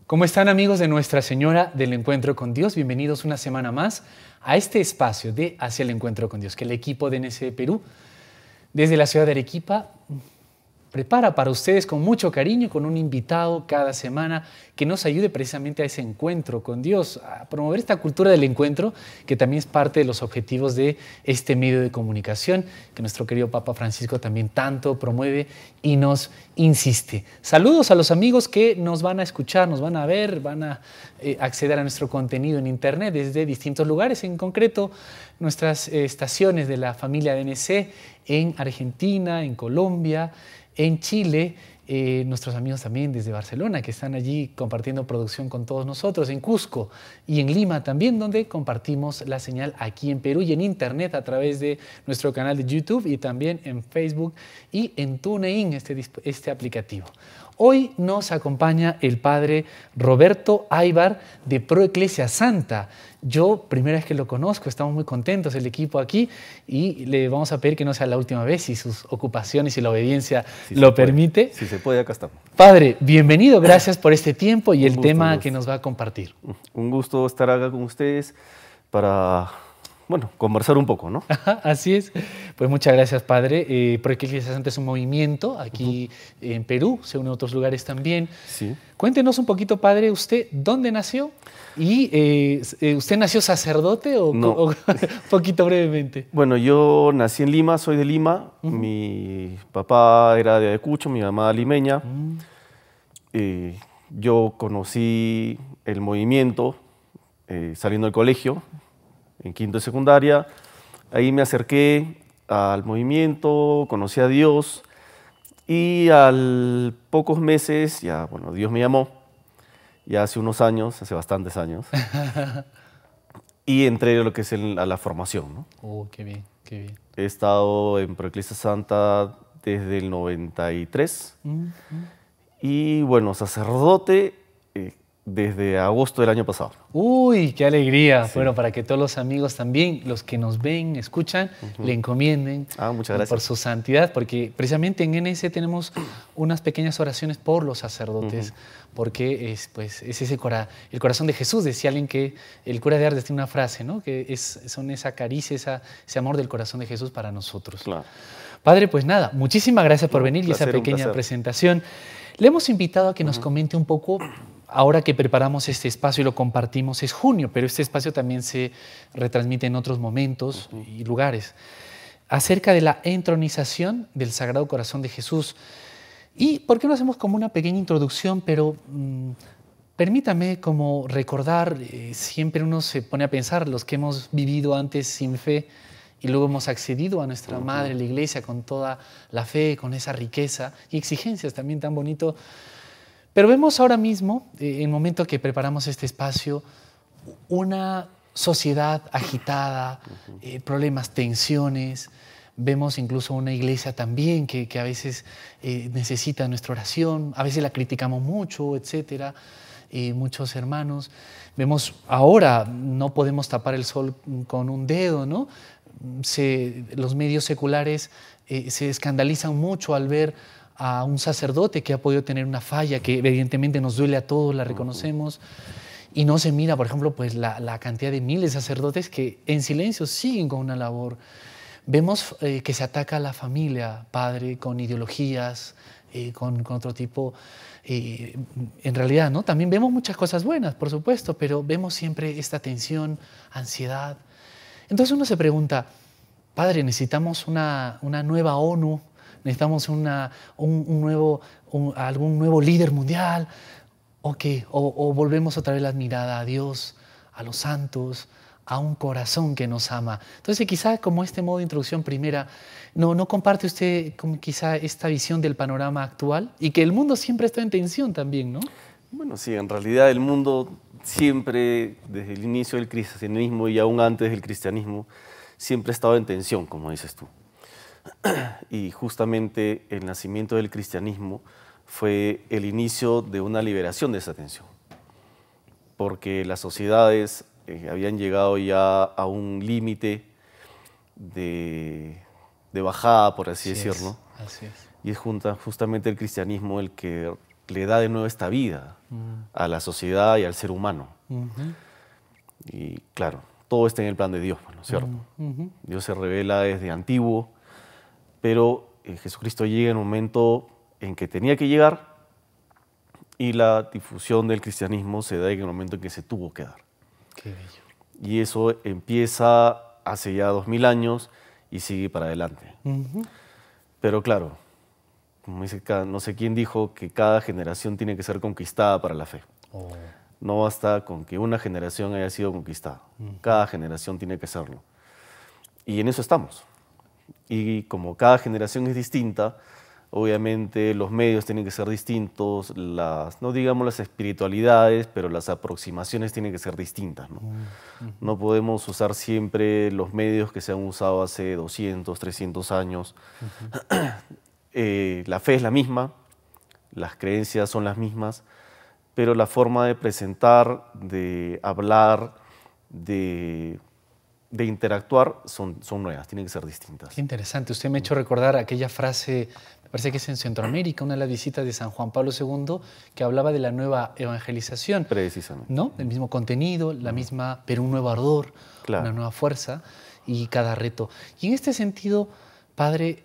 ¿Cómo están, amigos de Nuestra Señora del Encuentro con Dios? Bienvenidos una semana más a este espacio de Hacia el Encuentro con Dios, que el equipo de NC Perú, desde la ciudad de Arequipa, prepara para ustedes con mucho cariño, con un invitado cada semana que nos ayude precisamente a ese encuentro con Dios, a promover esta cultura del encuentro, que también es parte de los objetivos de este medio de comunicación, que nuestro querido Papa Francisco también tanto promueve y nos insiste. Saludos a los amigos que nos van a escuchar, nos van a ver, van a acceder a nuestro contenido en internet desde distintos lugares, en concreto nuestras estaciones de la familia DNC en Argentina, en Colombia, en Chile, nuestros amigos también desde Barcelona que están allí compartiendo producción con todos nosotros, en Cusco y en Lima también, donde compartimos la señal aquí en Perú y en internet a través de nuestro canal de YouTube y también en Facebook y en TuneIn, este aplicativo. Hoy nos acompaña el padre Roberto Aybar de Pro Ecclesia Santa. Yo, primera vez que lo conozco, estamos muy contentos, el equipo aquí, y le vamos a pedir que no sea la última vez, si sus ocupaciones y la obediencia lo permite. Si se puede, acá estamos. Padre, bienvenido, gracias por este tiempo y el tema que nos va a compartir. Un gusto estar acá con ustedes para, bueno, conversar un poco, ¿no? Así es. Pues muchas gracias, padre. Pro Ecclesia Santa es un movimiento aquí en Perú, se une a otros lugares también. Sí. Cuéntenos un poquito, padre, ¿usted dónde nació? ¿Y usted nació sacerdote o No. un poquito brevemente? Bueno, yo nací en Lima, soy de Lima. Mi papá era de Ayacucho, mi mamá limeña. Yo conocí el movimiento saliendo del colegio, en quinto de secundaria. Ahí me acerqué al movimiento, conocí a Dios y al pocos meses, ya, bueno, Dios me llamó, ya hace unos años, hace bastantes años, y entré a lo que es a la formación, ¿no? Oh, qué bien, qué bien. He estado en Pro Ecclesia Santa desde el 93 y, bueno, sacerdote desde agosto del año pasado. Uy, qué alegría. Sí. Bueno, para que todos los amigos también, los que nos ven, escuchan, le encomienden Muchas gracias. por su santidad, porque precisamente en NS tenemos unas pequeñas oraciones por los sacerdotes, porque es ese el corazón de Jesús. Decía alguien que el cura de Ardes tiene una frase, ¿no? Que son esa caricia, ese amor del corazón de Jesús para nosotros. Claro. Padre, pues nada, muchísimas gracias por venir y esa placer, pequeña presentación. Le hemos invitado a que nos comente un poco. Ahora que preparamos este espacio y lo compartimos, es junio, pero este espacio también se retransmite en otros momentos y lugares, acerca de la entronización del Sagrado Corazón de Jesús. ¿Y por qué no hacemos como una pequeña introducción? Pero permítame como recordar, siempre uno se pone a pensar, los que hemos vivido antes sin fe y luego hemos accedido a nuestra Madre, la Iglesia, con toda la fe, con esa riqueza y exigencias también tan bonito. Pero vemos ahora mismo, en el momento que preparamos este espacio, una sociedad agitada, problemas, tensiones. Vemos incluso una iglesia también que a veces necesita nuestra oración, a veces la criticamos mucho, etcétera. Muchos hermanos. Vemos ahora, no podemos tapar el sol con un dedo, ¿no? Los medios seculares se escandalizan mucho al ver a un sacerdote que ha podido tener una falla que evidentemente nos duele a todos, la reconocemos, y no se mira, por ejemplo, pues la cantidad de miles de sacerdotes que en silencio siguen con una labor. Vemos que se ataca a la familia, padre, con ideologías, con otro tipo. En realidad, ¿no? También vemos muchas cosas buenas, por supuesto, pero vemos siempre esta tensión, ansiedad. Entonces uno se pregunta, padre, necesitamos una nueva ONU, necesitamos algún nuevo líder mundial, ¿o qué? ¿O volvemos otra vez la mirada a Dios, a los santos, a un corazón que nos ama? Entonces, quizá como este modo de introducción primera, ¿no comparte usted como quizá esta visión del panorama actual? Y que el mundo siempre está en tensión también, ¿no? Bueno, sí, en realidad el mundo siempre, desde el inicio del cristianismo y aún antes del cristianismo, siempre ha estado en tensión, como dices tú. Y justamente el nacimiento del cristianismo fue el inicio de una liberación de esa tensión, porque las sociedades habían llegado ya a un límite de bajada, por así decirlo. Así es. Y es justamente el cristianismo el que le da de nuevo esta vida a la sociedad y al ser humano. Y claro, todo está en el plan de Dios, ¿no es cierto? Dios se revela desde antiguo, pero Jesucristo llega en un momento en que tenía que llegar y la difusión del cristianismo se da en el momento en que se tuvo que dar. Qué bello. Y eso empieza hace ya 2000 años y sigue para adelante. Pero claro, como dice, no sé quién dijo que cada generación tiene que ser conquistada para la fe. Oh. No basta con que una generación haya sido conquistada. Cada generación tiene que serlo. Y en eso estamos. Y como cada generación es distinta, obviamente los medios tienen que ser distintos, no digamos las espiritualidades, pero las aproximaciones tienen que ser distintas, ¿no? No podemos usar siempre los medios que se han usado hace 200, 300 años. La fe es la misma, las creencias son las mismas, pero la forma de presentar, de hablar, de interactuar son nuevas, tienen que ser distintas. Qué interesante. Usted me ha hecho recordar aquella frase, me parece que es en Centroamérica, una de las visitas de San Juan Pablo II, que hablaba de la nueva evangelización. Precisamente. ¿No? El mismo contenido, la misma, pero un nuevo ardor, claro, una nueva fuerza y cada reto. Y en este sentido, Padre,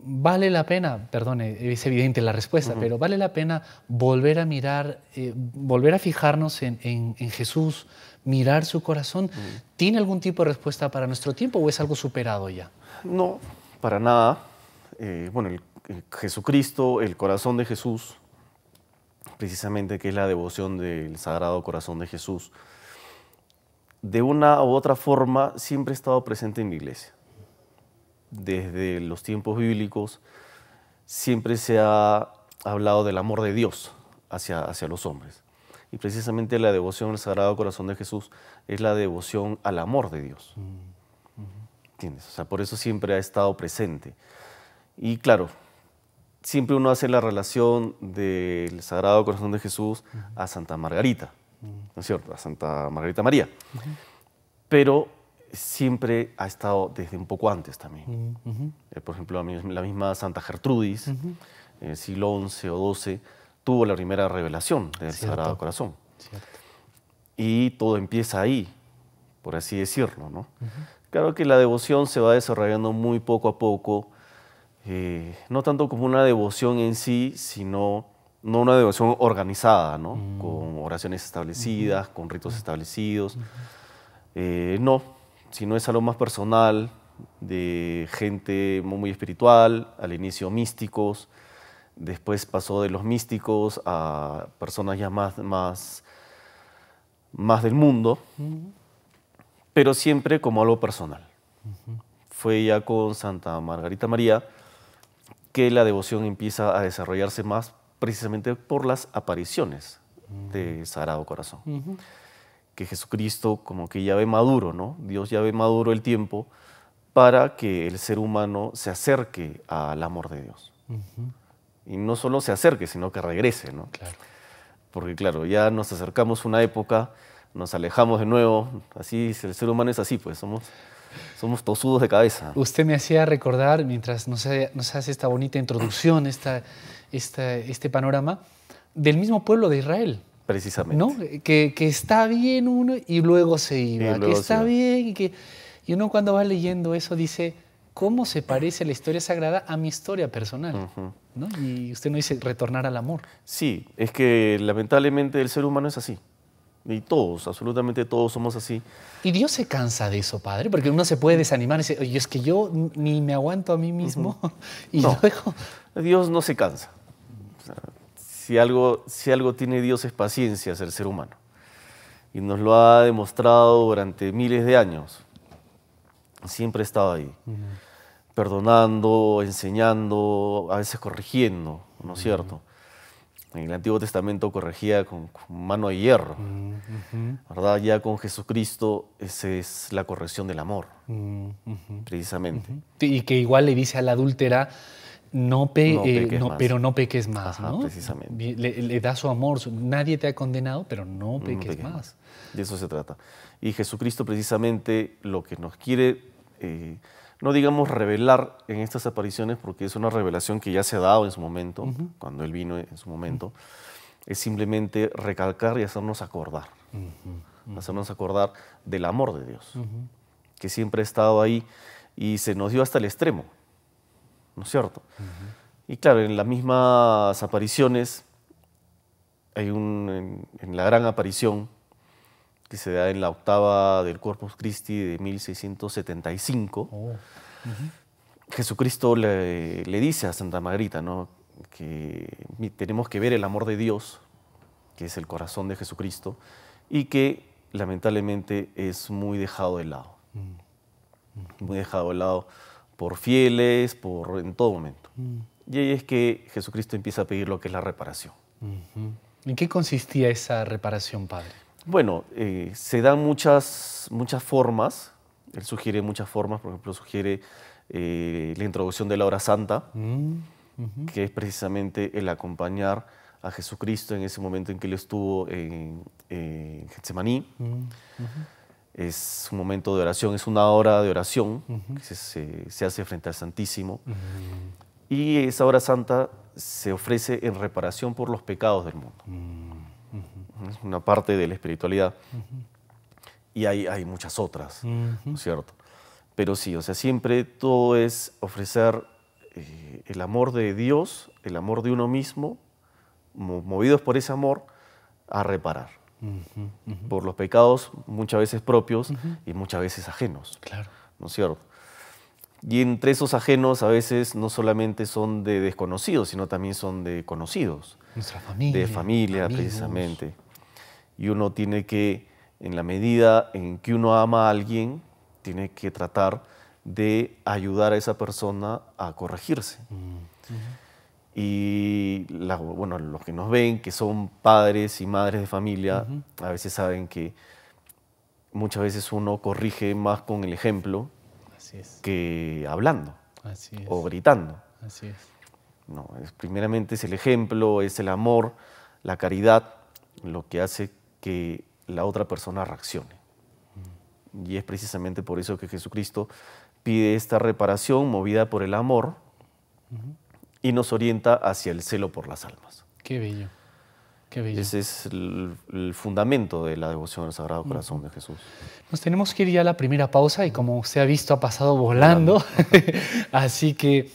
vale la pena, perdone, es evidente la respuesta, pero vale la pena volver a mirar, volver a fijarnos en Jesús, mirar su corazón. ¿Tiene algún tipo de respuesta para nuestro tiempo o es algo superado ya? No, para nada. Bueno, Jesucristo, el corazón de Jesús, precisamente que es la devoción del Sagrado Corazón de Jesús, de una u otra forma siempre ha estado presente en la iglesia. Desde los tiempos bíblicos siempre se ha hablado del amor de Dios hacia los hombres. Y precisamente la devoción al Sagrado Corazón de Jesús es la devoción al amor de Dios. ¿Entiendes? O sea, por eso siempre ha estado presente. Y claro, siempre uno hace la relación del Sagrado Corazón de Jesús a Santa Margarita, ¿no es cierto? A Santa Margarita María. Pero siempre ha estado desde un poco antes también. Por ejemplo, la misma Santa Gertrudis, en el siglo XI o XII, tuvo la primera revelación del Sagrado Corazón. Y todo empieza ahí, por así decirlo, ¿no? Claro que la devoción se va desarrollando muy poco a poco, no tanto como una devoción en sí, sino no una devoción organizada, ¿no? Con oraciones establecidas, con ritos establecidos. No, sino es algo más personal, de gente muy espiritual, al inicio místicos, después pasó de los místicos a personas ya más del mundo, pero siempre como algo personal. Fue ya con Santa Margarita María que la devoción empieza a desarrollarse más precisamente por las apariciones del Sagrado Corazón. Que Jesucristo como que ya ve maduro, ¿no? Dios ya ve maduro el tiempo para que el ser humano se acerque al amor de Dios. Y no solo se acerque, sino que regrese, ¿no? Claro. Porque claro, ya nos acercamos a una época, nos alejamos de nuevo, así el ser humano es así, pues somos tosudos de cabeza. Usted me hacía recordar, mientras nos hace esta bonita introducción, este panorama, del mismo pueblo de Israel. Precisamente. ¿No? Que está bien uno y luego se iba, que está bien y uno cuando va leyendo eso dice, ¿cómo se parece la historia sagrada a mi historia personal? ¿No? Y usted no dice retornar al amor. Sí, es que lamentablemente el ser humano es así. Y todos, absolutamente todos somos así. Y Dios se cansa de eso, Padre, porque uno se puede desanimar y decir, oye, es que yo ni me aguanto a mí mismo. Y no, luego... Dios no se cansa. O sea, si algo tiene Dios es paciencia hacia el ser humano. Y nos lo ha demostrado durante miles de años. Siempre ha estado ahí. Perdonando, enseñando, a veces corrigiendo, ¿no es cierto? En el Antiguo Testamento corregía con mano de hierro, ¿verdad? Ya con Jesucristo esa es la corrección del amor, precisamente. Y que igual le dice a la adúltera, pero no peques más. Ajá, ¿no? Precisamente. Le da su amor, nadie te ha condenado, pero no peques más. De eso se trata. Y Jesucristo precisamente lo que nos quiere no digamos revelar en estas apariciones, porque es una revelación que ya se ha dado en su momento, cuando Él vino en su momento, es simplemente recalcar y hacernos acordar. Hacernos acordar del amor de Dios, que siempre ha estado ahí y se nos dio hasta el extremo, ¿no es cierto? Y claro, en las mismas apariciones, hay en la gran aparición que se da en la octava del Corpus Christi de 1675, Jesucristo le dice a Santa Margarita, ¿no?, que tenemos que ver el amor de Dios, que es el corazón de Jesucristo, y que lamentablemente es muy dejado de lado. Muy dejado de lado por fieles, en todo momento. Y ahí es que Jesucristo empieza a pedir lo que es la reparación. ¿En qué consistía esa reparación, Padre? Bueno, se dan muchas formas. Él sugiere muchas formas. Por ejemplo, sugiere la introducción de la hora santa, que es precisamente el acompañar a Jesucristo en ese momento en que Él estuvo en Getsemaní. Es un momento de oración, es una hora de oración que se hace frente al Santísimo. Y esa hora santa se ofrece en reparación por los pecados del mundo. Es una parte de la espiritualidad. Y hay muchas otras, ¿no es cierto? Pero sí, o sea, siempre todo es ofrecer el amor de Dios, el amor de uno mismo, movidos por ese amor, a reparar. Por los pecados muchas veces propios y muchas veces ajenos. Claro. ¿No es cierto? Y entre esos ajenos a veces no solamente son de desconocidos, sino también son de conocidos. Nuestra familia. De familia, amigos. precisamente. Y uno tiene que, en la medida en que uno ama a alguien, tiene que tratar de ayudar a esa persona a corregirse. Y bueno, los que nos ven, que son padres y madres de familia, a veces saben que muchas veces uno corrige más con el ejemplo que hablando o gritando. Así es. No, primeramente es el ejemplo, es el amor, la caridad, lo que hace que la otra persona reaccione. Y es precisamente por eso que Jesucristo pide esta reparación movida por el amor y nos orienta hacia el celo por las almas. Qué bello, qué bello. Ese es el fundamento de la devoción al Sagrado Corazón de Jesús. Nos tenemos que ir ya a la primera pausa y como usted ha visto ha pasado volando, así que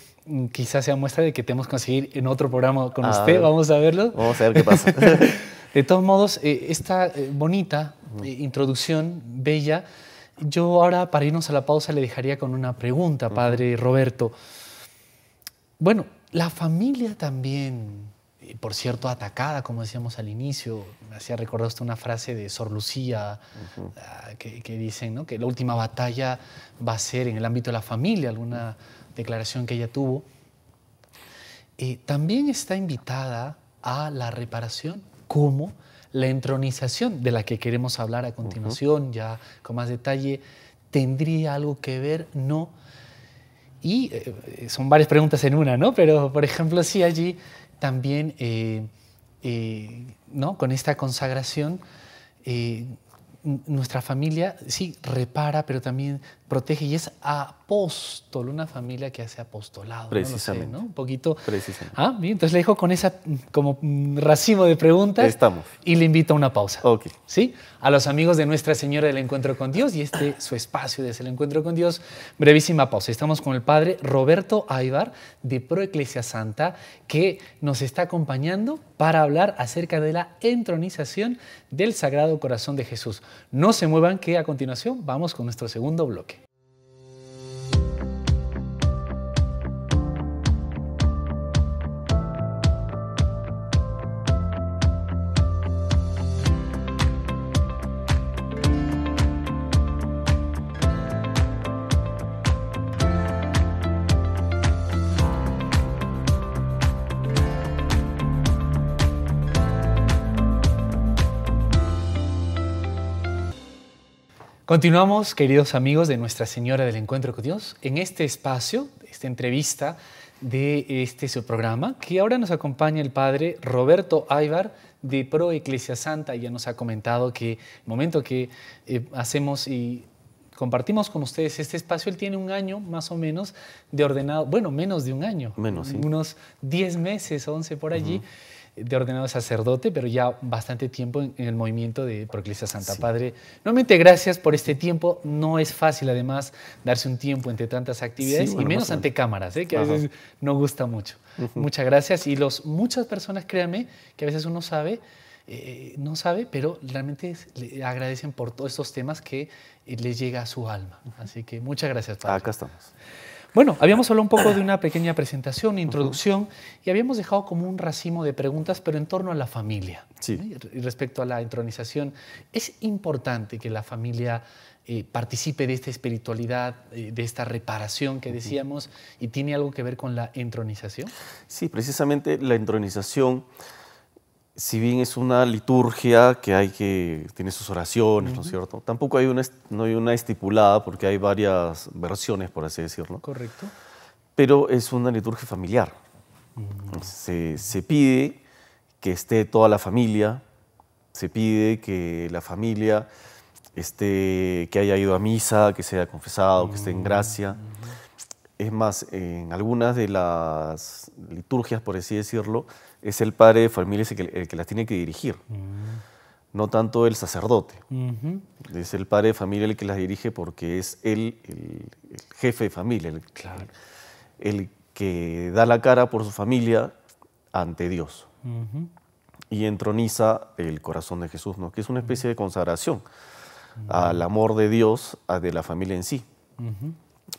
quizás sea muestra de que tenemos que conseguir en otro programa con usted. Vamos a verlo. Vamos a ver qué pasa. De todos modos, esta bonita introducción, bella, yo ahora para irnos a la pausa le dejaría con una pregunta, Padre Roberto. Bueno, la familia también, por cierto, atacada, como decíamos al inicio, me hacía recordar usted una frase de Sor Lucía, que dicen, ¿no?, que la última batalla va a ser en el ámbito de la familia, alguna declaración que ella tuvo. También está invitada a la reparación como la entronización, de la que queremos hablar a continuación, ya con más detalle. ¿Tendría algo que ver? No. Y son varias preguntas en una, ¿no? Pero, por ejemplo, sí allí también, ¿no?, con esta consagración, nuestra familia sí repara, pero también protege y es apóstol, una familia que hace apostolado. Precisamente. No lo sé, ¿no? Un poquito. Precisamente. Bien, entonces le dejo con esa como racimo de preguntas. Estamos. Y le invito a una pausa. Ok. ¿Sí? A los amigos de Nuestra Señora del Encuentro con Dios y su espacio desde el Encuentro con Dios, brevísima pausa. Estamos con el Padre Roberto Aybar de Pro Ecclesia Santa, que nos está acompañando para hablar acerca de la entronización del Sagrado Corazón de Jesús. No se muevan, que a continuación vamos con nuestro segundo bloque. Continuamos, queridos amigos de Nuestra Señora del Encuentro con Dios, en este espacio, esta entrevista de su programa, que ahora nos acompaña el Padre Roberto Aybar de Pro Ecclesia Santa. Ya nos ha comentado que el momento que hacemos y compartimos con ustedes este espacio. Él tiene un año más o menos de ordenado, bueno, menos de un año. Menos, sí. Unos 10 meses, 11 por allí, de ordenado sacerdote, pero ya bastante tiempo en el movimiento de Proclesia Santa. Padre, nuevamente gracias por este tiempo. No es fácil, además, darse un tiempo entre tantas actividades, Sí, bueno, y menos ante cámaras, que a veces no gusta mucho. Muchas gracias. Y muchas personas, créanme, que a veces uno no sabe, pero realmente le agradecen por todos estos temas que les llega a su alma. Así que muchas gracias, Padre. Acá estamos. Bueno, habíamos hablado un poco de una pequeña presentación, introducción, y habíamos dejado como un racimo de preguntas, pero en torno a la familia. Sí. Y respecto a la entronización, es importante que la familia participe de esta espiritualidad, de esta reparación que decíamos, y tiene algo que ver con la entronización. Sí, precisamente la entronización, si bien es una liturgia que tiene sus oraciones, ¿no es cierto? Tampoco no hay una estipulada, porque hay varias versiones, por así decirlo. Correcto. Pero es una liturgia familiar. Se pide que esté toda la familia, se pide que la familia que haya ido a misa, que se haya confesado, que esté en gracia. Es más, en algunas de las liturgias, por así decirlo, es el padre de familia el que las tiene que dirigir, no tanto el sacerdote. Es el padre de familia el que las dirige, porque es él el jefe de familia, el que da la cara por su familia ante Dios. Y entroniza el corazón de Jesús, ¿no? Que es una especie de consagración al amor de Dios, de la familia en sí.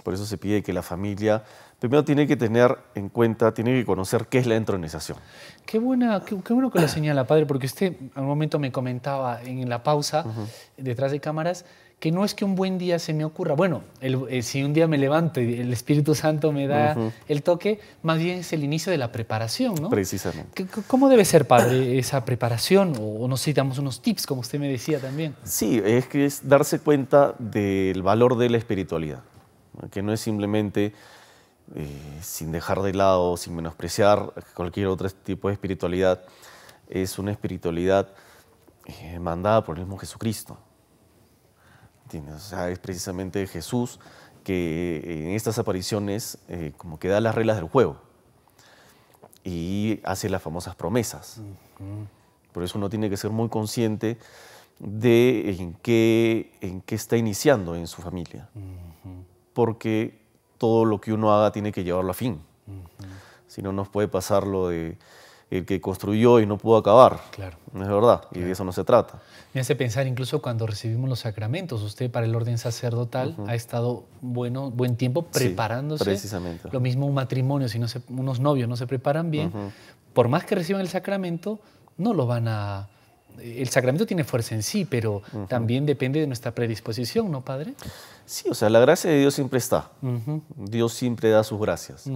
Por eso se pide que la familia primero tiene que tener en cuenta, tiene que conocer qué es la entronización. Qué bueno que lo señala, Padre, porque usted al momento me comentaba en la pausa, detrás de cámaras, que no es que un buen día se me ocurra. Bueno, si un día me levanto y el Espíritu Santo me da el toque, más bien es el inicio de la preparación, ¿no? Precisamente. ¿Cómo debe ser, Padre, esa preparación? O no sé, damos unos tips, como usted me decía también. Sí, es darse cuenta del valor de la espiritualidad, ¿no? Que no es simplemente, sin dejar de lado, sin menospreciar cualquier otro tipo de espiritualidad, es una espiritualidad mandada por el mismo Jesucristo. ¿Entiendes? O sea, es precisamente Jesús que en estas apariciones como que da las reglas del juego y hace las famosas promesas. Por eso uno tiene que ser muy consciente de en qué está iniciando en su familia. Porque todo lo que uno haga tiene que llevarlo a fin. Si no, nos puede pasar lo de el que construyó y no pudo acabar. Claro. No es verdad, y de eso no se trata. Me hace pensar incluso cuando recibimos los sacramentos. Usted para el orden sacerdotal ha estado buen tiempo preparándose. Sí, precisamente. Lo mismo un matrimonio, si unos novios no se preparan bien, por más que reciban el sacramento, no lo van a... El sacramento tiene fuerza en sí, pero también depende de nuestra predisposición, ¿no, Padre? Sí, o sea, la gracia de Dios siempre está. Dios siempre da sus gracias.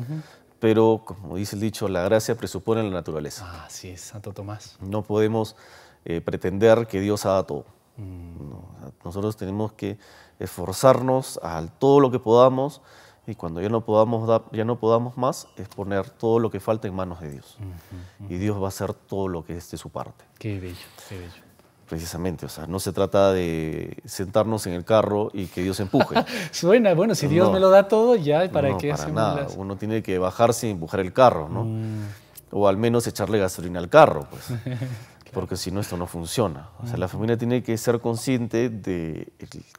Pero, como dice el dicho, la gracia presupone la naturaleza. Ah, así es, Santo Tomás. No podemos pretender que Dios haga todo. No, o sea, nosotros tenemos que esforzarnos a todo lo que podamos, y cuando ya no podamos más, es poner todo lo que falta en manos de Dios. Y Dios va a hacer todo lo que esté de su parte. Qué bello, qué bello. Precisamente, o sea, no se trata de sentarnos en el carro y que Dios empuje. Suena, bueno, si Dios me lo da todo, ya, ¿para qué hacemos nada. Uno tiene que bajarse y empujar el carro, ¿no? O al menos echarle gasolina al carro, pues. Claro. Porque si no, esto no funciona. O sea, la familia tiene que ser consciente de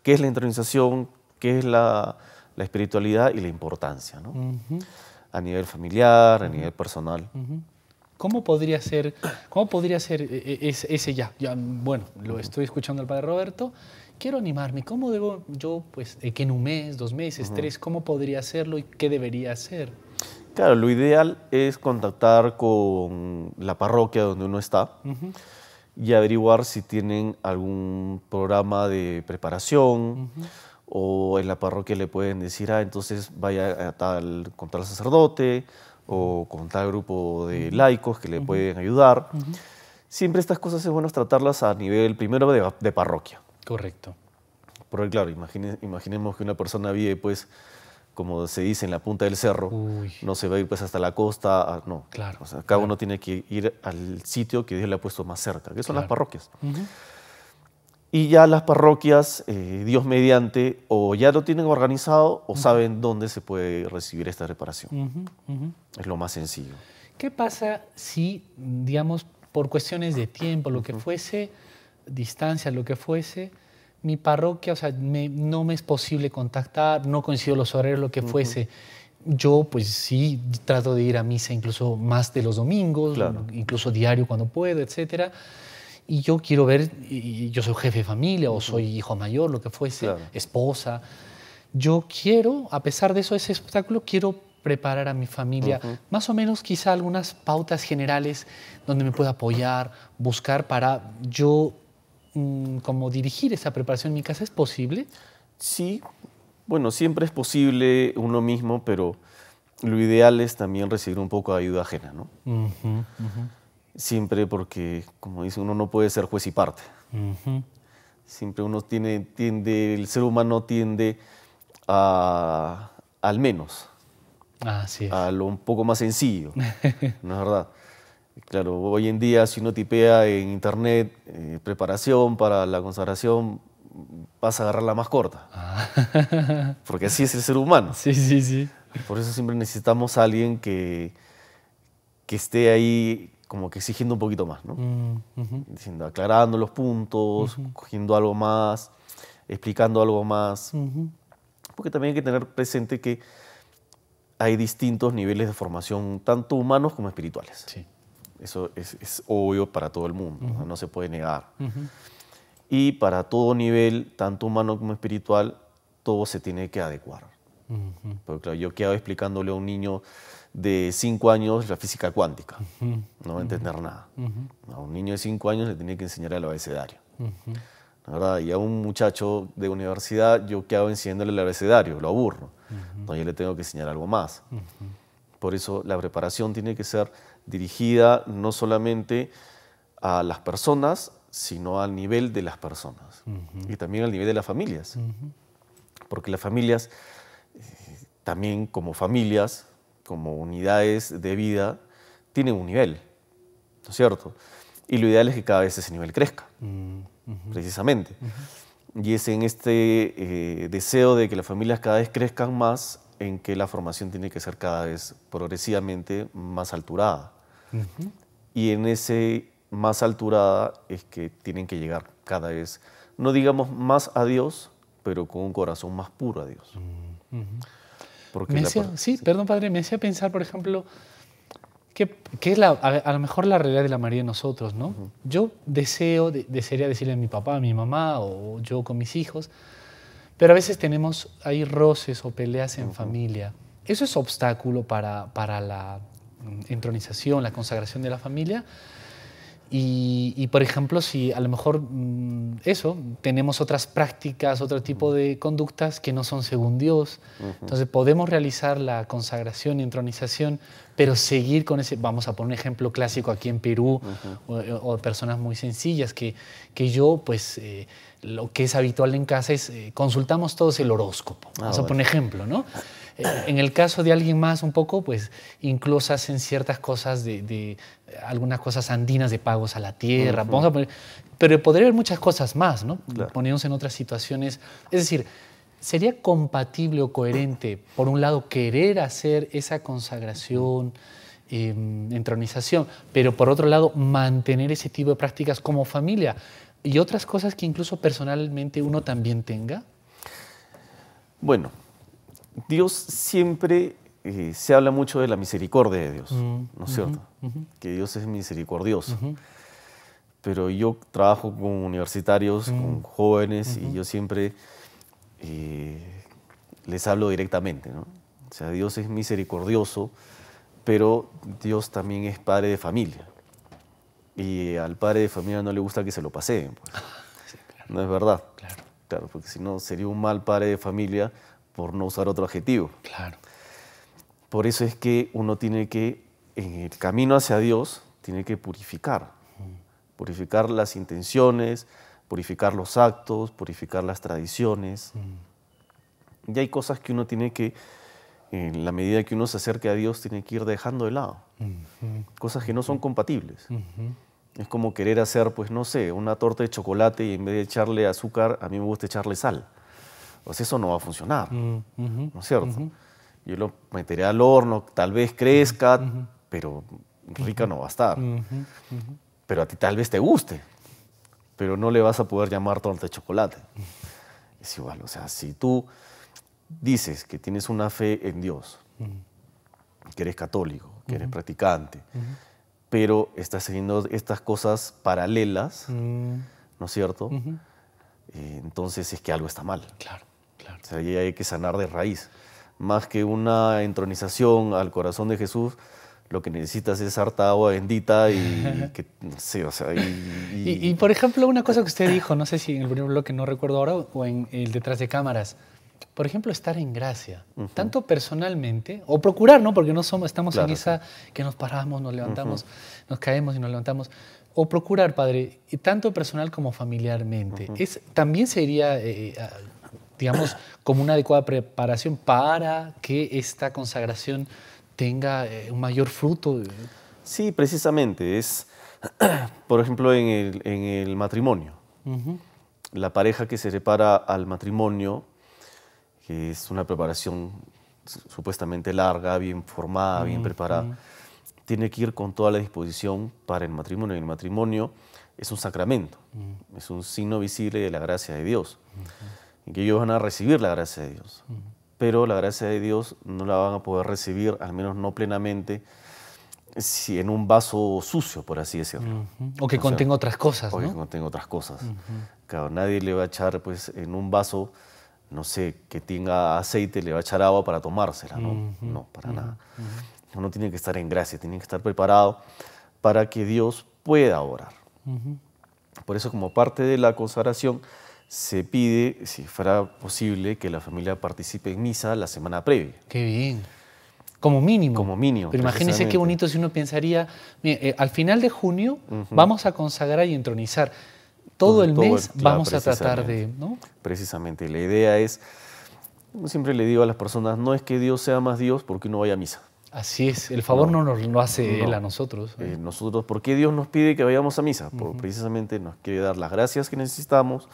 qué es la entronización, qué es la espiritualidad y la importancia, ¿no? A nivel familiar, a nivel personal. ¿Cómo podría ser ese ya? Bueno, lo estoy escuchando al Padre Roberto, quiero animarme. ¿Cómo debo yo, pues, que en un mes, 2 meses, 3, cómo podría hacerlo y qué debería hacer? Claro, lo ideal es contactar con la parroquia donde uno está y averiguar si tienen algún programa de preparación, o en la parroquia le pueden decir, entonces vaya con tal sacerdote, o con tal grupo de laicos que le pueden ayudar. Siempre estas cosas es bueno tratarlas a nivel primero de parroquia. Correcto. Porque claro, imaginemos que una persona vive, pues, como se dice, en la punta del cerro. No se va a ir pues hasta la costa, no. Claro. O sea, cada uno tiene que ir al sitio que Dios le ha puesto más cerca, que son las parroquias. Y ya las parroquias, Dios mediante, o ya lo tienen organizado o saben dónde se puede recibir esta reparación. Es lo más sencillo. ¿Qué pasa si, digamos, por cuestiones de tiempo, lo que fuese, distancia, lo que fuese, mi parroquia, o sea, no me es posible contactar, no coincido los horarios, lo que fuese? Yo, pues sí, trato de ir a misa incluso más de los domingos, Claro. incluso diario cuando puedo, etcétera. Y yo quiero ver, y yo soy jefe de familia o soy hijo mayor, lo que fuese, Claro. esposa. Yo quiero, a pesar de eso, ese obstáculo, quiero preparar a mi familia, más o menos quizá algunas pautas generales donde me pueda apoyar, buscar para yo como dirigir esa preparación en mi casa. ¿Es posible? Sí, bueno, siempre es posible uno mismo, pero lo ideal es también recibir un poco de ayuda ajena, ¿no? Siempre porque, como dice, uno no puede ser juez y parte. Siempre uno el ser humano tiende al menos, Así es. a lo un poco más sencillo, ¿no es verdad? Claro, hoy en día si uno tipea en internet preparación para la consagración, vas a agarrar la más corta, porque así es el ser humano. Sí, sí, sí. Por eso siempre necesitamos a alguien que esté ahí como que exigiendo un poquito más, ¿no? Diciendo, aclarando los puntos, cogiendo algo más, explicando algo más. Porque también hay que tener presente que hay distintos niveles de formación, tanto humanos como espirituales. Sí. Eso es obvio para todo el mundo, no se puede negar. Y para todo nivel, tanto humano como espiritual, todo se tiene que adecuar. Porque claro, yo quedo explicándole a un niño de 5 años la física cuántica, no va a entender nada. A un niño de 5 años le tiene que enseñar el abecedario. ¿Verdad? Y a un muchacho de universidad, yo qué hago enseñándole el abecedario, lo aburro. Entonces yo le tengo que enseñar algo más. Por eso la preparación tiene que ser dirigida no solamente a las personas, sino al nivel de las personas. Y también al nivel de las familias. Porque las familias, también como familias, como unidades de vida, tienen un nivel, ¿no es cierto? Y lo ideal es que cada vez ese nivel crezca, precisamente. Y es en este deseo de que las familias cada vez crezcan más, en que la formación tiene que ser cada vez progresivamente más alturada. Y en ese más alturada es que tienen que llegar cada vez, no digamos más a Dios, pero con un corazón más puro a Dios. Porque sí, perdón, padre, me hacía pensar, por ejemplo, que es a lo mejor la realidad de la María de nosotros, ¿no? Yo desearía decirle a mi papá, a mi mamá, o yo con mis hijos, pero a veces tenemos ahí roces o peleas en familia. ¿Eso es obstáculo para la entronización, la consagración de la familia? Y, por ejemplo, si a lo mejor tenemos otras prácticas, otro tipo de conductas que no son según Dios, entonces podemos realizar la consagración y entronización, pero seguir con ese, vamos a poner un ejemplo clásico aquí en Perú, o personas muy sencillas, que yo, pues, lo que es habitual en casa es consultamos todos el horóscopo, vamos a poner ejemplo, ¿no? En el caso de alguien más un poco, pues incluso hacen ciertas cosas algunas cosas andinas de pagos a la tierra, vamos a poner, pero podría haber muchas cosas más, ¿no? Claro. Poniéndose en otras situaciones. Es decir, ¿sería compatible o coherente, por un lado, querer hacer esa consagración, entronización, pero por otro lado, mantener ese tipo de prácticas como familia y otras cosas que incluso personalmente uno también tenga? Bueno, Dios siempre se habla mucho de la misericordia de Dios, ¿no es cierto? Que Dios es misericordioso. Pero yo trabajo con universitarios, con jóvenes, y yo siempre les hablo directamente, ¿no? O sea, Dios es misericordioso, pero Dios también es padre de familia. Y al padre de familia no le gusta que se lo paseen, pues. Sí, claro. ¿No es verdad? Claro. Claro, porque si no sería un mal padre de familia, por no usar otro adjetivo. Claro. Por eso es que uno tiene que, en el camino hacia Dios, tiene que purificar. Purificar las intenciones, purificar los actos, purificar las tradiciones. Y hay cosas que uno tiene que, en la medida que uno se acerque a Dios, tiene que ir dejando de lado. Cosas que no son compatibles. Es como querer hacer, pues no sé, una torta de chocolate y en vez de echarle azúcar, a mí me gusta echarle sal. Pues eso no va a funcionar, ¿no es cierto? Yo lo meteré al horno, tal vez crezca, pero rica no va a estar. Pero a ti tal vez te guste, pero no le vas a poder llamar torta de chocolate. Es igual, o sea, si tú dices que tienes una fe en Dios, que eres católico, que eres practicante, pero estás haciendo estas cosas paralelas, ¿no es cierto? Entonces es que algo está mal. Claro, claro. O sea, ahí hay que sanar de raíz. Más que una entronización al corazón de Jesús, lo que necesitas es harta agua bendita y que, no sé, o sea... Y por ejemplo, una cosa que usted dijo, no sé si en el primer bloque, no recuerdo ahora, o en el detrás de cámaras, por ejemplo, estar en gracia, tanto personalmente, o procurar, ¿no? Porque no somos, estamos Claro, en esa que nos paramos, nos levantamos, nos caemos y nos levantamos. O procurar, padre, tanto personal como familiarmente. También sería, digamos, como una adecuada preparación para que esta consagración tenga un mayor fruto. Sí, precisamente. Es, por ejemplo, en el matrimonio. La pareja que se prepara al matrimonio, que es una preparación supuestamente larga, bien formada, bien preparada, tiene que ir con toda la disposición para el matrimonio. Y el matrimonio es un sacramento, es un signo visible de la gracia de Dios, en que ellos van a recibir la gracia de Dios. Pero la gracia de Dios no la van a poder recibir, al menos no plenamente, si en un vaso sucio, por así decirlo. O que contenga otras cosas, O ¿no? que contenga otras cosas. Claro, nadie le va a echar, pues, en un vaso, no sé, que tenga aceite, le va a echar agua para tomársela, ¿no? No, para nada. Uno tiene que estar en gracia, tiene que estar preparado para que Dios pueda orar. Por eso, como parte de la consagración, se pide, si fuera posible, que la familia participe en misa la semana previa. Qué bien. Como mínimo. Como mínimo. Pero imagínese qué bonito si uno pensaría, mire, al final de junio vamos a consagrar y entronizar. Todo el mes vamos a tratar de... ¿no? Precisamente. La idea es, como siempre le digo a las personas, no es que Dios sea más Dios porque uno vaya a misa. Así es. El favor no nos lo hace Él a nosotros. Nosotros, ¿por qué Dios nos pide que vayamos a misa? Porque precisamente nos quiere dar las gracias que necesitamos,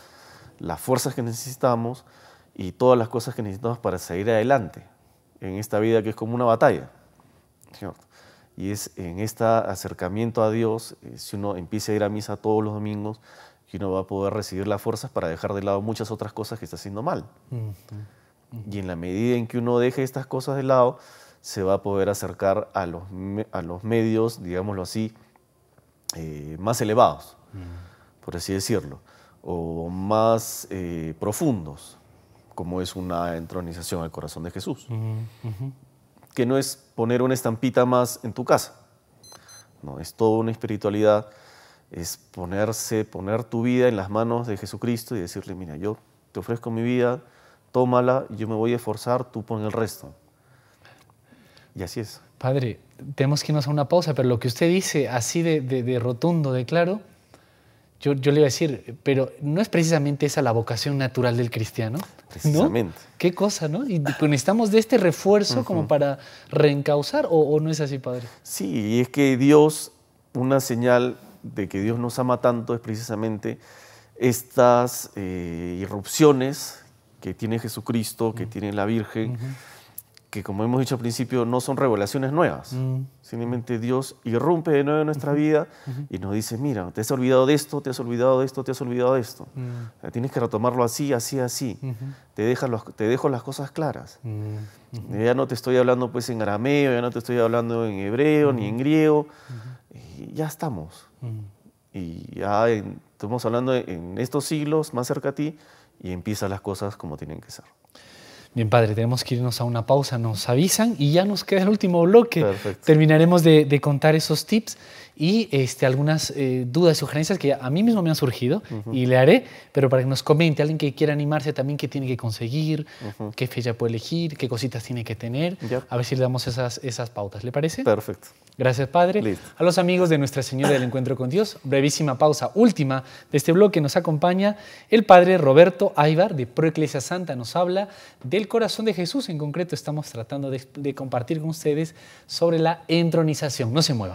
las fuerzas que necesitamos y todas las cosas que necesitamos para seguir adelante en esta vida que es como una batalla, ¿cierto? Y es en este acercamiento a Dios, si uno empieza a ir a misa todos los domingos, que uno va a poder recibir las fuerzas para dejar de lado muchas otras cosas que está haciendo mal. Y en la medida en que uno deje estas cosas de lado, se va a poder acercar a los medios, digámoslo así, más elevados, por así decirlo, o más profundos, como es una entronización al corazón de Jesús. Que no es poner una estampita más en tu casa, no, es toda una espiritualidad, es poner tu vida en las manos de Jesucristo y decirle, mira, yo te ofrezco mi vida, tómala, yo me voy a esforzar, tú pon el resto. Y así es. Padre, tenemos que irnos a una pausa, pero lo que usted dice, así de rotundo, de claro, yo le iba a decir, pero no es precisamente esa la vocación natural del cristiano. Precisamente. ¿No? Qué cosa, ¿no? Y necesitamos de este refuerzo como para reencauzar, ¿o no es así, Padre? Sí, y es que Dios, una señal de que Dios nos ama tanto es precisamente estas irrupciones que tiene Jesucristo, que tiene la Virgen, que como hemos dicho al principio no son revelaciones nuevas. Simplemente Dios irrumpe de nuevo en nuestra vida y nos dice, mira, te has olvidado de esto, te has olvidado de esto, te has olvidado de esto. Tienes que retomarlo así, así, así. Te dejo las cosas claras. Ya no te estoy hablando pues en arameo, ya no te estoy hablando en hebreo ni en griego. Y ya estamos. Y ya estamos hablando en estos siglos más cerca a ti y empiezan las cosas como tienen que ser. Bien, Padre, tenemos que irnos a una pausa, nos avisan y ya nos queda el último bloque. Perfecto. Terminaremos de contar esos tips y algunas dudas y sugerencias que a mí mismo me han surgido y le haré, pero para que nos comente alguien que quiera animarse también qué tiene que conseguir, qué fecha puede elegir, qué cositas tiene que tener, a ver si le damos esas pautas. ¿Le parece? Perfecto. Gracias, Padre. Listo. A los amigos de Nuestra Señora del Encuentro con Dios, brevísima pausa última de este bloque, nos acompaña el Padre Roberto Aybar de Pro Iglesia Santa, nos habla del corazón de Jesús. En concreto estamos tratando de compartir con ustedes sobre la entronización. No se muevan.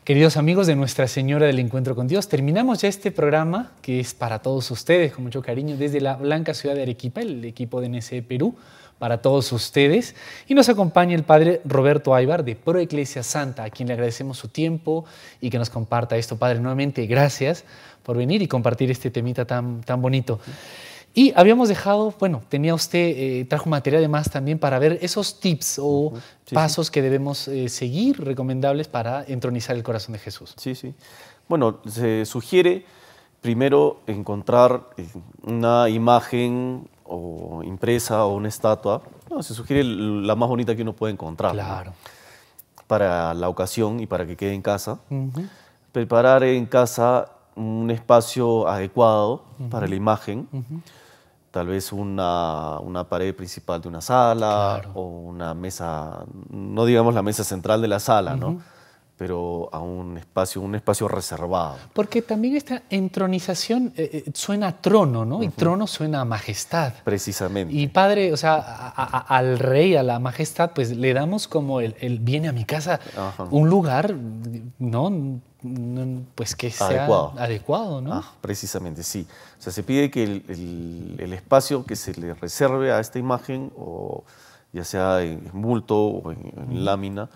Queridos amigos de Nuestra Señora del Encuentro con Dios, terminamos ya este programa que es para todos ustedes, con mucho cariño, desde la blanca ciudad de Arequipa, el equipo de NSE Perú, para todos ustedes. Y nos acompaña el Padre Roberto Aybar de Pro Iglesia Santa, a quien le agradecemos su tiempo y que nos comparta esto. Padre, nuevamente gracias por venir y compartir este temita tan bonito. Y habíamos dejado, bueno, tenía usted, trajo material además también para ver esos tips o pasos que debemos seguir, recomendables para entronizar el corazón de Jesús. Sí, sí. Bueno, se sugiere primero encontrar una imagen o impresa o una estatua. No, se sugiere la más bonita que uno puede encontrar. Claro. ¿No? Para la ocasión y para que quede en casa. Preparar en casa un espacio adecuado para la imagen. Tal vez una pared principal de una sala, claro, o una mesa, no digamos la mesa central de la sala, ¿no? Pero a un espacio reservado. Porque también esta entronización suena a trono, ¿no? Y trono suena a majestad. Precisamente. Y Padre, o sea, al rey, a la majestad, pues le damos como el viene a mi casa, un lugar, ¿no? Pues que sea adecuado, ¿no? Precisamente, sí. O sea, se pide que el espacio que se le reserve a esta imagen, o ya sea en bulto o en lámina,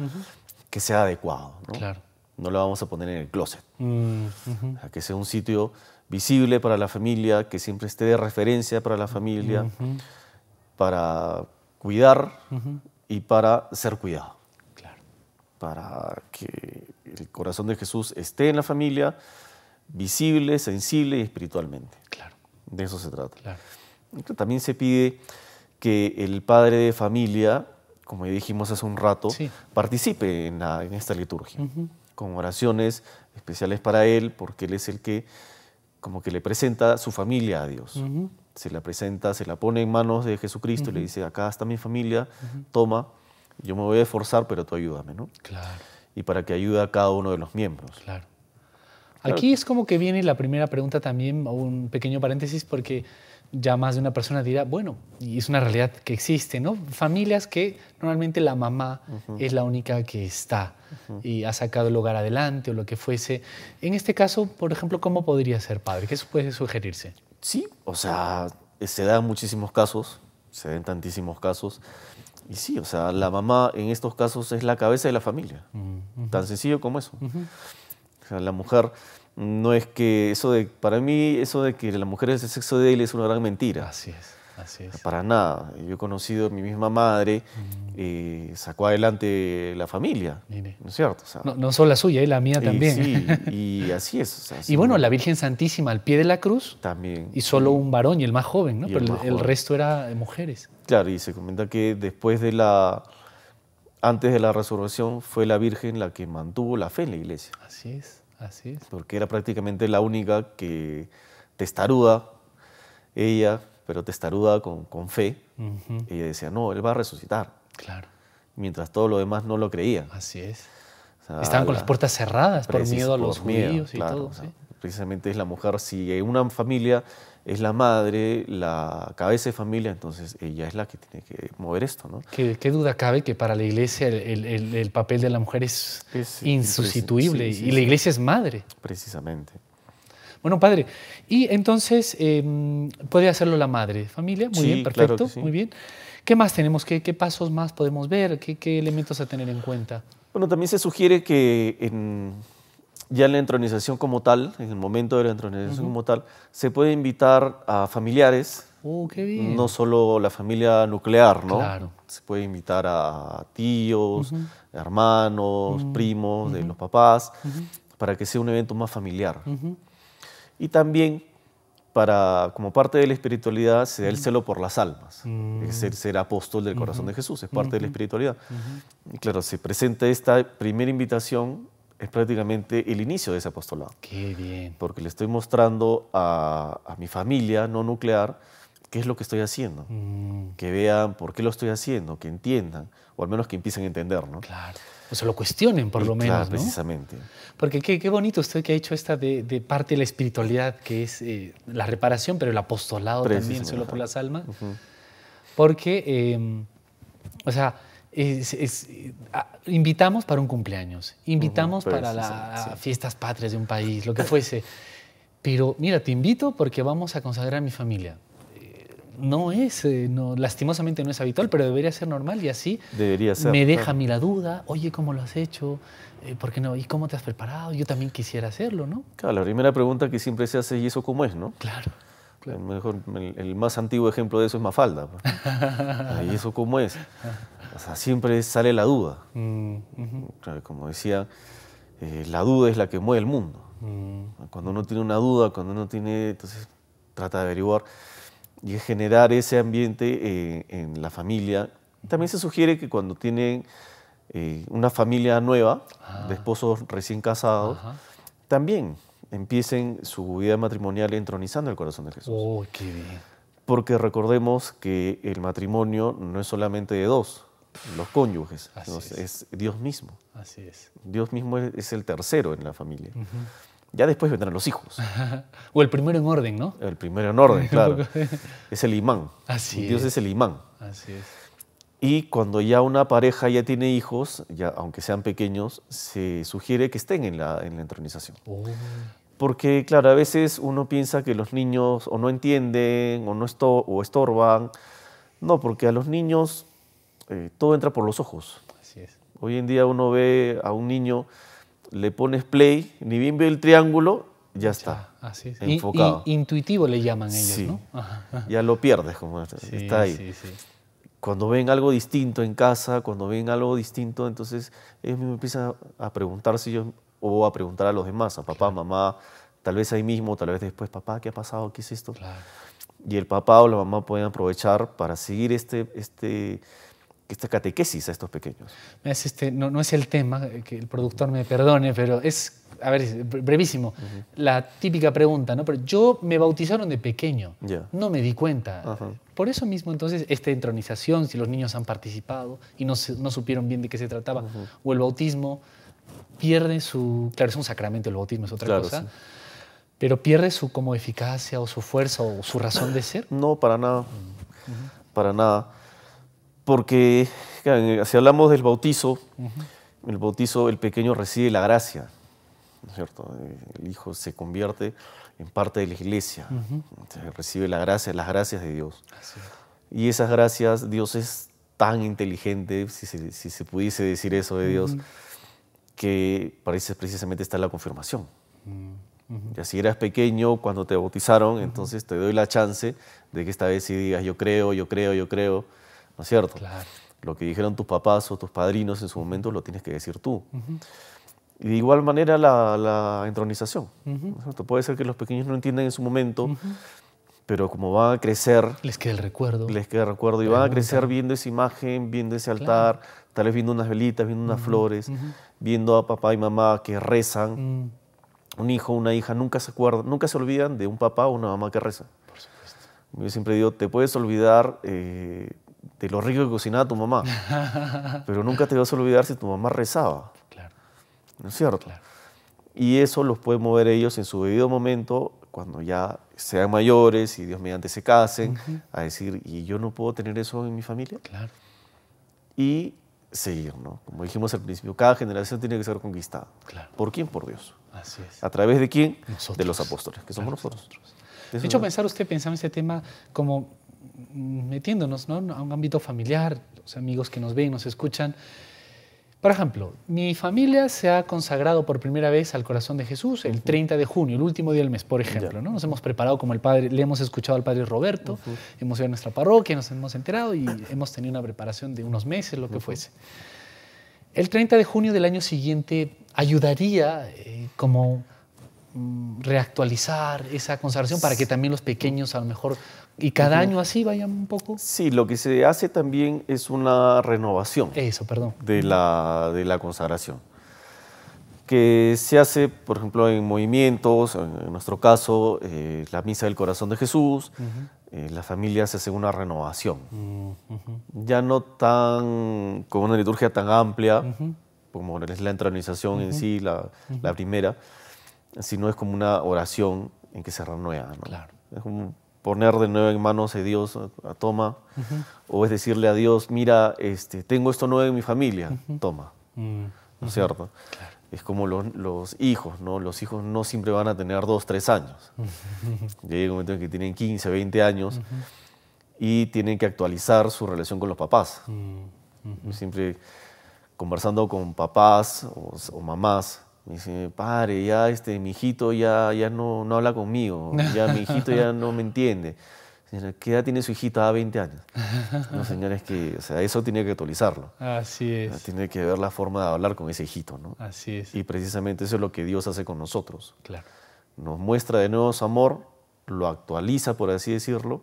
que sea adecuado, ¿no? Claro. No lo vamos a poner en el closet. O sea, que sea un sitio visible para la familia, que siempre esté de referencia para la familia, para cuidar y para ser cuidado. Para que el corazón de Jesús esté en la familia, visible, sensible y espiritualmente. Claro. De eso se trata. Claro. También se pide que el padre de familia, como ya dijimos hace un rato, participe en esta liturgia, con oraciones especiales para él, porque él es el que como que le presenta su familia a Dios. Se la presenta, se la pone en manos de Jesucristo y le dice, acá está mi familia, toma. Yo me voy a esforzar, pero tú ayúdame, ¿no? Claro. Y para que ayude a cada uno de los miembros. Claro. Aquí es como que viene la primera pregunta también, o un pequeño paréntesis, porque ya más de una persona dirá, bueno, y es una realidad que existe, ¿no? Familias que normalmente la mamá es la única que está y ha sacado el hogar adelante o lo que fuese. En este caso, por ejemplo, ¿cómo podría ser padre? ¿Qué puede sugerirse? Sí, o sea, se dan muchísimos casos, se ven tantísimos casos. Y sí, o sea, la mamá en estos casos es la cabeza de la familia. Tan sencillo como eso. O sea, la mujer no es que para mí eso de que la mujer es el sexo débil es una gran mentira. Así es, así es. Para nada. Yo he conocido a mi misma madre, sacó adelante la familia. Mire. ¿No es cierto? O sea, no solo la suya, la mía también. Sí, y así es. O sea, y bueno, la Virgen Santísima al pie de la cruz. También. Y solo un varón y el más joven, ¿no? Pero el joven. Resto era de mujeres. Claro, y se comenta que antes de la resurrección fue la Virgen la que mantuvo la fe en la iglesia. Así es, así es. Porque era prácticamente la única que testaruda, ella, pero testaruda con fe. Ella decía, no, él va a resucitar. Claro. Mientras todos los demás no lo creían. Así es. O sea, estaban con las puertas cerradas por miedo a los judíos y todo. O sea, precisamente es la mujer, si en una familia es la madre, la cabeza de familia, entonces ella es la que tiene que mover esto, ¿no? ¿Qué duda cabe que para la iglesia el papel de la mujer es insustituible y la iglesia es madre? Precisamente. Bueno, padre, y entonces puede hacerlo la madre, familia, muy bien, perfecto, claro que sí. Muy bien. ¿Qué más tenemos? ¿Qué pasos más podemos ver? ¿Qué elementos a tener en cuenta? Bueno, también se sugiere que ya en la entronización como tal, en el momento de la entronización como tal, se puede invitar a familiares. ¡Qué bien! No solo la familia nuclear, ¿no? Claro. Se puede invitar a tíos, hermanos, primos de los papás, para que sea un evento más familiar. Y también, como parte de la espiritualidad, se da el celo por las almas. Es el ser apóstol del corazón de Jesús, es parte de la espiritualidad. Y claro, se presenta esta primera invitación, es prácticamente el inicio de ese apostolado. ¡Qué bien! Porque le estoy mostrando a mi familia no nuclear qué es lo que estoy haciendo. Que vean por qué lo estoy haciendo, que entiendan, o al menos que empiecen a entender, ¿no? Claro. O se lo cuestionen, por lo menos, claro, ¿no? Precisamente. Porque qué bonito usted que ha hecho esta de parte de la espiritualidad, que es la reparación, pero el apostolado también, solo por las almas. Porque, o sea, Invitamos para un cumpleaños, invitamos Pues, para sí, las sí. fiestas patrias de un país, lo que fuese. Pero mira, te invito porque vamos a consagrar a mi familia. No es, lastimosamente no es habitual, pero debería ser normal y así Debería ser, me deja a claro. mí la duda, oye, ¿cómo lo has hecho? ¿Por qué no? ¿Y cómo te has preparado? Yo también quisiera hacerlo, ¿no? Claro, la primera pregunta que siempre se hace, ¿y eso cómo es, no? Claro, claro. El más antiguo ejemplo de eso es Mafalda, pues. ¿Y eso cómo es? O sea, siempre sale la duda. Claro, como decía, la duda es la que mueve el mundo. Cuando uno tiene una duda, cuando uno tiene, entonces trata de averiguar y es generar ese ambiente en la familia. También se sugiere que cuando tienen una familia nueva, de esposos recién casados, también empiecen su vida matrimonial entronizando el corazón de Jesús. Oh, qué bien. Porque recordemos que el matrimonio no es solamente de dos, los cónyuges, Así ¿no? es. Es Dios mismo. Así es. Dios mismo es el tercero en la familia. Ya después vendrán los hijos. O el primero en orden, ¿no? El primero en orden, claro. Es el imán. Así Dios es el imán. Así es. Y cuando ya una pareja ya tiene hijos, ya, aunque sean pequeños, se sugiere que estén en la entronización. Oh, Porque, claro, a veces uno piensa que los niños o no entienden o estorban. No, porque a los niños todo entra por los ojos. así es. Hoy en día uno ve a un niño, le pones play, ni bien ve el triángulo, ya está, Así es. enfocado. Intuitivo le llaman ellos, Sí. ¿no? Ajá. Ya lo pierdes, como está ahí. Sí, sí. Cuando ven algo distinto en casa, cuando ven algo distinto, entonces ellos mismos empiezan a preguntarse o a preguntar a los demás, a papá, mamá, tal vez ahí mismo, tal vez después, papá, ¿qué ha pasado? ¿Qué es esto? Claro. Y el papá o la mamá pueden aprovechar para seguir esta catequesis a estos pequeños. No es el tema, que el productor me perdone, pero es, a ver, es brevísimo. La típica pregunta, ¿no? Pero yo me bautizaron de pequeño, Ya. no me di cuenta. Ajá. Por eso mismo, entonces, esta entronización, si los niños han participado y no supieron bien de qué se trataba, o el bautismo, pierde su... Claro, es un sacramento, el bautismo es otra Claro, cosa, sí. pero pierde su como eficacia o su fuerza o su razón de ser. No, para nada. Para nada. Porque claro, si hablamos del bautizo, el bautizo, el pequeño recibe la gracia, ¿no es cierto? El hijo se convierte en parte de la iglesia, recibe la gracia, las gracias de Dios. Así es. Y esas gracias, Dios es tan inteligente, si se pudiese decir eso de Dios, que para eso precisamente está la confirmación. Ya si eras pequeño cuando te bautizaron, entonces te doy la chance de que esta vez sí digas yo creo, yo creo, yo creo, ¿no es cierto? Claro. Lo que dijeron tus papás o tus padrinos en su momento lo tienes que decir tú. Y de igual manera la entronización, ¿no es cierto? Puede ser que los pequeños no entiendan en su momento, pero como van a crecer, Les queda el recuerdo. les queda recuerdo y van a crecer viendo esa imagen, viendo ese altar, tal vez viendo unas velitas, viendo unas flores, viendo a papá y mamá que rezan. Un hijo, una hija nunca se olvidan de un papá o una mamá que reza. Por supuesto. Yo siempre digo, te puedes olvidar de lo rico que cocinaba tu mamá, pero nunca te vas a olvidar si tu mamá rezaba, Claro. ¿no es cierto? Claro. Y eso los puede mover ellos en su debido momento, cuando ya sean mayores y Dios mediante se casen, a decir, ¿y yo no puedo tener eso en mi familia? Claro. Y seguir, ¿no? Como dijimos al principio, cada generación tiene que ser conquistada. Claro. ¿Por quién? Por Dios. Así es. ¿A través de quién? Nosotros. De los apóstoles, que somos Claro, nosotros. De Eso hecho, es- pensaba en este tema como metiéndonos, ¿no?, a un ámbito familiar, los amigos que nos ven, nos escuchan. Por ejemplo, mi familia se ha consagrado por primera vez al corazón de Jesús el 30 de junio, el último día del mes, por ejemplo, ¿no? Nos hemos preparado como el padre, le hemos escuchado al padre Roberto, hemos ido a nuestra parroquia, nos hemos enterado y hemos tenido una preparación de unos meses, lo que fuese. El 30 de junio del año siguiente ayudaría como reactualizar esa consagración para que también los pequeños a lo mejor, y cada año así vayan un poco. Sí, lo que se hace también es una renovación Eso, perdón. de la consagración, que se hace, por ejemplo, en movimientos, en nuestro caso, la Misa del Corazón de Jesús, las familias hacen una renovación, ya no tan con una liturgia tan amplia, como es la entronización en sí, la primera, sino es como una oración en que se renueva, ¿no? Claro. Es como poner de nuevo en manos de Dios, toma, o es decirle a Dios, mira, tengo esto nuevo en mi familia, toma, ¿no es cierto? Claro. Es como los hijos, ¿no? Los hijos no siempre van a tener 2, 3 años. Llega un momento en que tienen 15, 20 años y tienen que actualizar su relación con los papás. Siempre conversando con papás o mamás, me dicen, padre, ya mi hijito ya no habla conmigo, ya mi hijito ya no me entiende. Señora, ¿qué edad tiene su hijita? 20 años. No, señora, es que eso tiene que actualizarlo. Así es. Tiene que ver la forma de hablar con ese hijito, ¿no? Así es. Y precisamente eso es lo que Dios hace con nosotros. Claro. Nos muestra de nuevo su amor, lo actualiza, por así decirlo,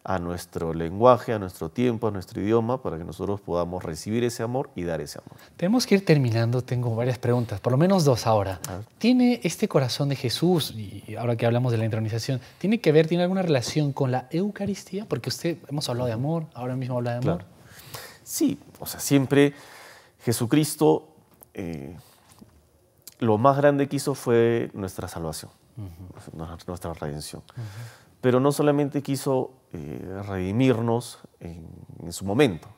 a nuestro lenguaje, a nuestro tiempo, a nuestro idioma, para que nosotros podamos recibir ese amor y dar ese amor. Tenemos que ir terminando, tengo varias preguntas, por lo menos 2 ahora. ¿Tiene este corazón de Jesús, y ahora que hablamos de la entronización, tiene alguna relación con la Eucaristía? Porque hemos hablado de amor, ahora mismo habla de amor. Claro. Sí, o sea, siempre Jesucristo, lo más grande que hizo fue nuestra salvación, nuestra redención. Pero no solamente quiso redimirnos en su momento,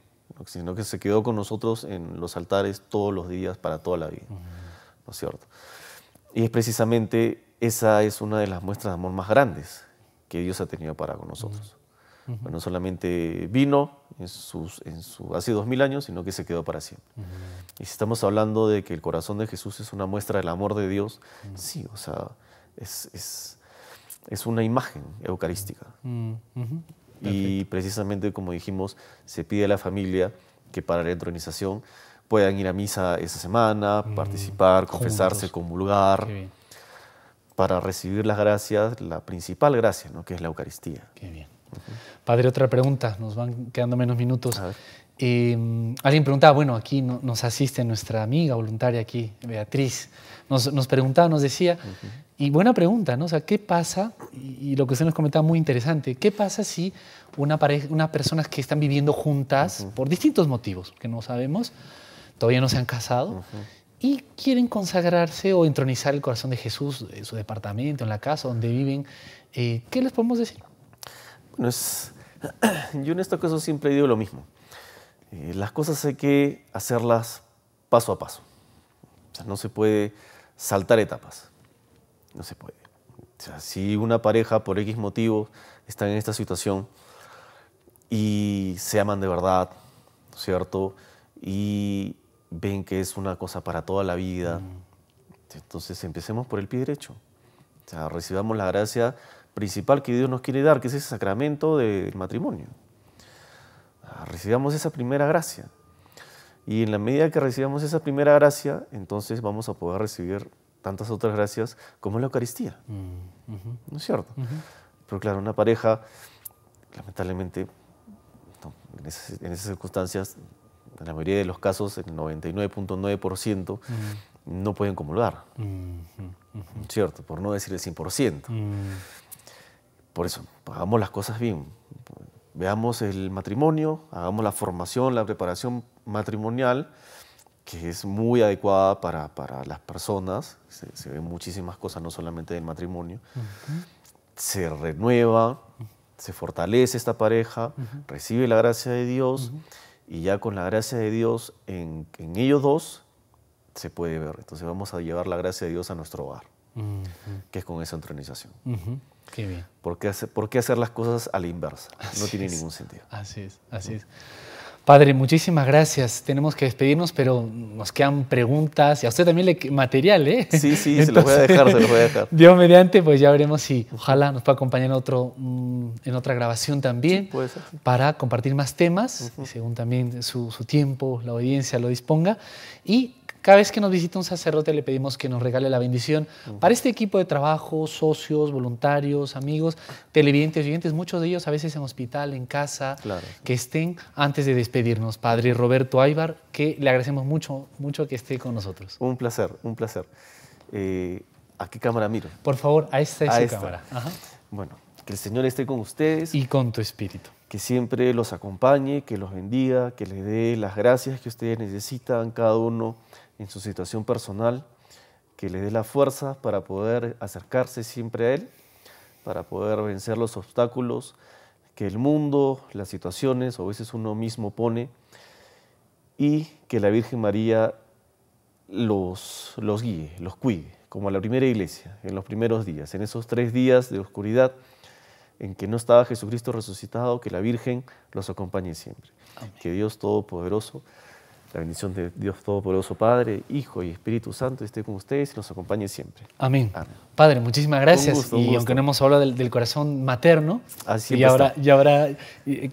sino que se quedó con nosotros en los altares todos los días para toda la vida, ¿no es cierto? Y es precisamente esa es una de las muestras de amor más grandes que Dios ha tenido para con nosotros. No solamente vino hace 2000 años, sino que se quedó para siempre. Y si estamos hablando de que el corazón de Jesús es una muestra del amor de Dios, sí, o sea, es una imagen eucarística. Y precisamente, como dijimos, se pide a la familia que para la entronización puedan ir a misa esa semana, participar, confesarse, comulgar, para recibir las gracias, la principal gracia, ¿no? Que es la Eucaristía. Qué bien. Padre, otra pregunta, nos van quedando menos minutos. Alguien preguntaba, bueno, aquí nos asiste nuestra amiga voluntaria aquí, Beatriz, nos preguntaba, nos decía, y buena pregunta, ¿no? O sea, ¿qué pasa? Y lo que usted nos comentaba muy interesante, ¿qué pasa si unas personas que están viviendo juntas por distintos motivos, que no sabemos, todavía no se han casado, y quieren consagrarse o entronizar el corazón de Jesús en su departamento, en la casa donde viven? ¿Qué les podemos decir? Bueno, yo en este caso siempre digo lo mismo. Las cosas hay que hacerlas paso a paso. O sea, no se puede saltar etapas. No se puede. O sea, si una pareja por X motivo está en esta situación y se aman de verdad, ¿cierto? Y ven que es una cosa para toda la vida, entonces empecemos por el pie derecho. O sea, recibamos la gracia principal que Dios nos quiere dar, que es ese sacramento del matrimonio. Recibamos esa primera gracia. Y en la medida que recibamos esa primera gracia, entonces vamos a poder recibir tantas otras gracias como la Eucaristía. ¿No es cierto? Pero claro, una pareja, lamentablemente, en esas circunstancias, en la mayoría de los casos, el 99.9%, no pueden comulgar. ¿No es cierto? Por no decir el 100%. Por eso, hagamos las cosas bien. Veamos el matrimonio, hagamos la formación, la preparación matrimonial, que es muy adecuada para las personas. Se ven muchísimas cosas, no solamente del matrimonio. Se renueva, se fortalece esta pareja, recibe la gracia de Dios, y ya con la gracia de Dios en ellos dos se puede ver. Entonces vamos a llevar la gracia de Dios a nuestro hogar, que es con esa entronización. Qué bien. ¿Por qué hacer las cosas a la inversa? No tiene ningún sentido. Así es, así es. Padre, muchísimas gracias. Tenemos que despedirnos, pero nos quedan preguntas. Y a usted también material, ¿eh? Sí, entonces, se los voy a dejar. Dios mediante, pues ya veremos si ojalá nos pueda acompañar en otra grabación también, sí, puede ser, sí, para compartir más temas, según también su tiempo, la audiencia lo disponga. Y cada vez que nos visita un sacerdote le pedimos que nos regale la bendición para este equipo de trabajo, socios, voluntarios, amigos, televidentes, oyentes, muchos de ellos a veces en hospital, en casa, que estén antes de despedirnos. Padre Roberto Aybar, que le agradecemos mucho que esté con nosotros. Un placer, un placer. ¿A qué cámara miro? Por favor, a esta es su cámara. Bueno, que el Señor esté con ustedes. Y con tu espíritu. Que siempre los acompañe, que los bendiga, que les dé las gracias que ustedes necesitan, cada uno en su situación personal, que les dé la fuerza para poder acercarse siempre a Él, para poder vencer los obstáculos que el mundo, las situaciones o a veces uno mismo pone, y que la Virgen María los guíe, los cuide, como la primera iglesia, en los primeros días, en esos 3 días de oscuridad en que no estaba Jesucristo resucitado, que la Virgen los acompañe siempre. Amén. Que Dios Todopoderoso, la bendición de Dios Todopoderoso, Padre, Hijo y Espíritu Santo esté con ustedes y nos acompañe siempre. Amén. Amén. Padre, muchísimas gracias. Un gusto, un y gusto. aunque no hemos hablado del corazón materno, Así y ahora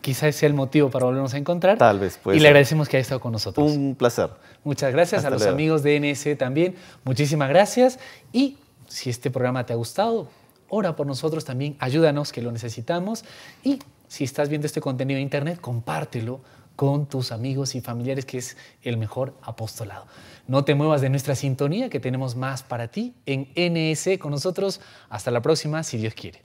quizás sea el motivo para volvernos a encontrar. Tal vez, puede y le ser. agradecemos que haya estado con nosotros. Un placer. Muchas gracias. Hasta A los luego. amigos de NS también. Muchísimas gracias. Y si este programa te ha gustado, ora por nosotros también. Ayúdanos, que lo necesitamos. Y si estás viendo este contenido en internet, compártelo con tus amigos y familiares, que es el mejor apostolado. No te muevas de nuestra sintonía, que tenemos más para ti en NS con nosotros. Hasta la próxima, si Dios quiere.